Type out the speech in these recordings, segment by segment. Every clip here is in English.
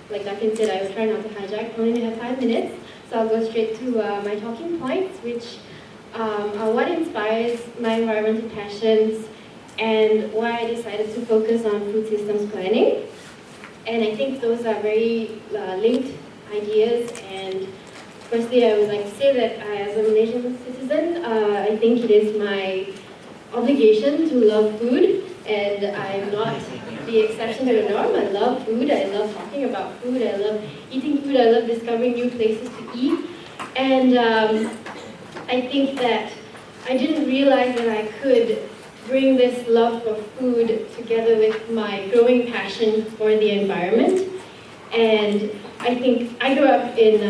like Dakin said, I will try not to hijack. I only have 5 minutes, so I'll go straight to my talking points, which are what inspires my environmental passions and why I decided to focus on food systems planning. And I think those are very linked ideas. And firstly, I would like to say that as a Malaysian citizen, I think it is my obligation to love food, and I'm not the exception to the norm. I love food, I love talking about food, I love eating food, I love discovering new places to eat. And I think that I didn't realize that I could bring this love for food together with my growing passion for the environment. And I think I grew up in,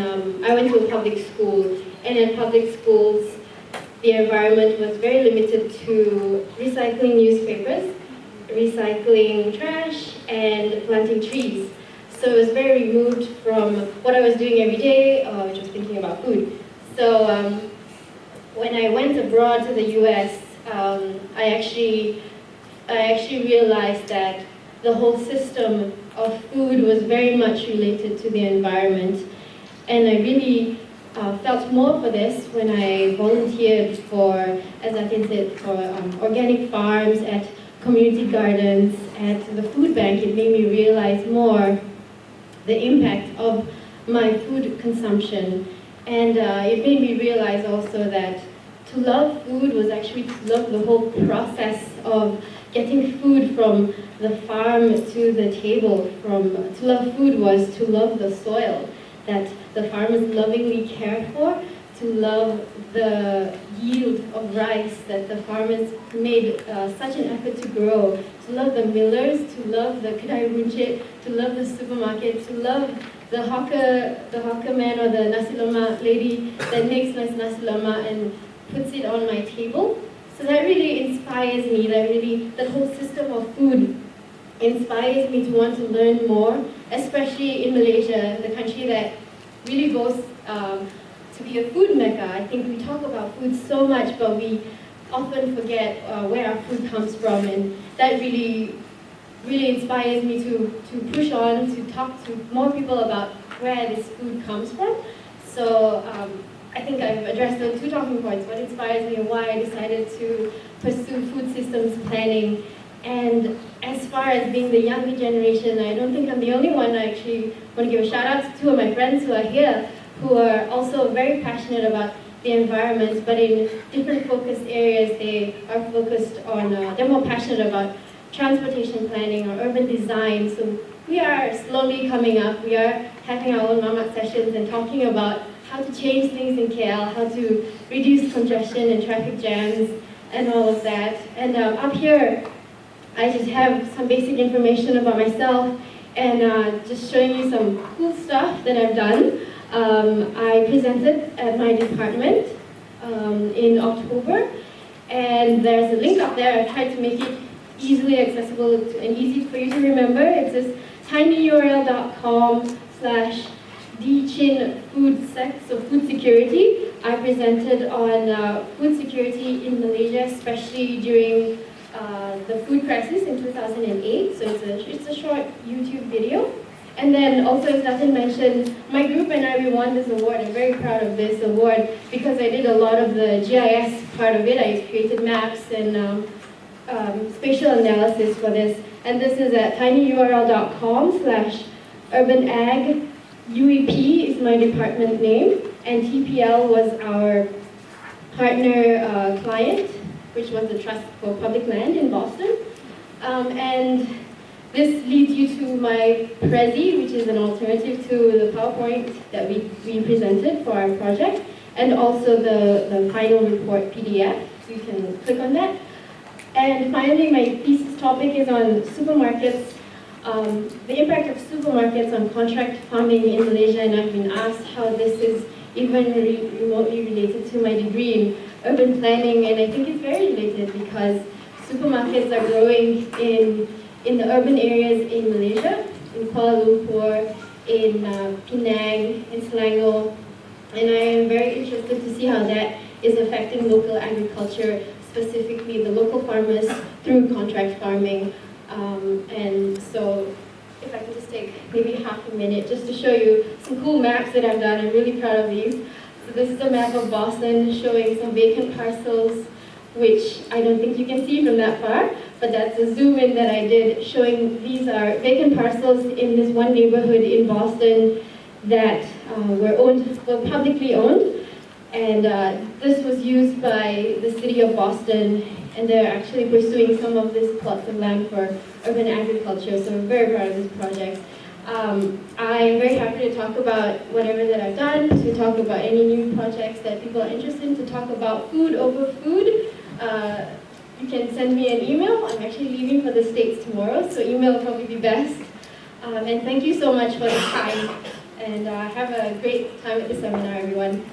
I went to a public school, and in public schools, the environment was very limited to recycling newspapers, recycling trash, and planting trees. So it was very removed from what I was doing every day, which was thinking about food. So when I went abroad to the US, I actually realized that the whole system of food was very much related to the environment. And I really felt more for this when I volunteered for, as I said, for organic farms, at community gardens, at the food bank. It made me realize more the impact of my food consumption. And it made me realize also that to love food was actually to love the whole process of getting food from the farm to the table. To love food was to love the soil that the farmers lovingly care for, to love the yield of rice that the farmers made such an effort to grow, to love the millers, to love the kedai runcit, to love the supermarket, to love the hawker man or the nasi lemak lady that makes nice nasi lemak and puts it on my table. So that really inspires me, that whole system of food inspires me to want to learn more, especially in Malaysia, the country that really boasts to be a food mecca. I think we talk about food so much, but we often forget where our food comes from, and that really inspires me to push on, to talk to more people about where this food comes from. So I think I've addressed the 2 talking points, what inspires me and why I decided to pursue food systems planning. And as far as being the younger generation, I don't think I'm the only one. I actually want to give a shout out to 2 of my friends who are here, who are also very passionate about the environment, but in different focused areas. They are focused on, they're more passionate about transportation planning or urban design. So we are slowly coming up. We are having our own mamak sessions and talking about how to change things in KL, how to reduce congestion and traffic jams and all of that. And up here, I just have some basic information about myself and just showing you some cool stuff that I've done. I presented at my department in October, and there's a link up there. I've tried to make it easily accessible and easy for you to remember. It says tinyurl.com/dchin so food security. I presented on food security in Malaysia, especially during the food crisis in 2008. So it's a short YouTube video. And then also, as Nathan mentioned, my group and I, we won this award. I'm very proud of this award because I did a lot of the GIS part of it. I created maps and spatial analysis for this. And this is at tinyurl.com/urbanag. UEP is my department name, and TPL was our partner client, which was the Trust for Public Land in Boston. And this leads you to my Prezi, which is an alternative to the PowerPoint that we presented for our project, and also the final report PDF, so you can click on that. And finally, my thesis topic is on supermarkets, the impact of supermarkets on contract farming in Malaysia, and I've been asked how this is even remotely related to my degree in urban planning, and I think it's very related because supermarkets are growing in the urban areas in Malaysia, in Kuala Lumpur, in Penang, in Selangor, and I am very interested to see how that is affecting local agriculture, specifically the local farmers through contract farming. And so, if I could just take take maybe half a minute just to show you some cool maps that I've done. I'm really proud of these. So this is a map of Boston showing some vacant parcels, which I don't think you can see from that far, but that's a zoom in that I did showing these are vacant parcels in this one neighborhood in Boston that were publicly owned. And this was used by the city of Boston, and they're actually pursuing some of these plots of land for urban agriculture, so we're very proud of this project. I'm very happy to talk about whatever that I've done, to talk about any new projects that people are interested in, to talk about food over food. You can send me an email. I'm actually leaving for the States tomorrow, so email will probably be best. And thank you so much for the time, and have a great time at the seminar, everyone.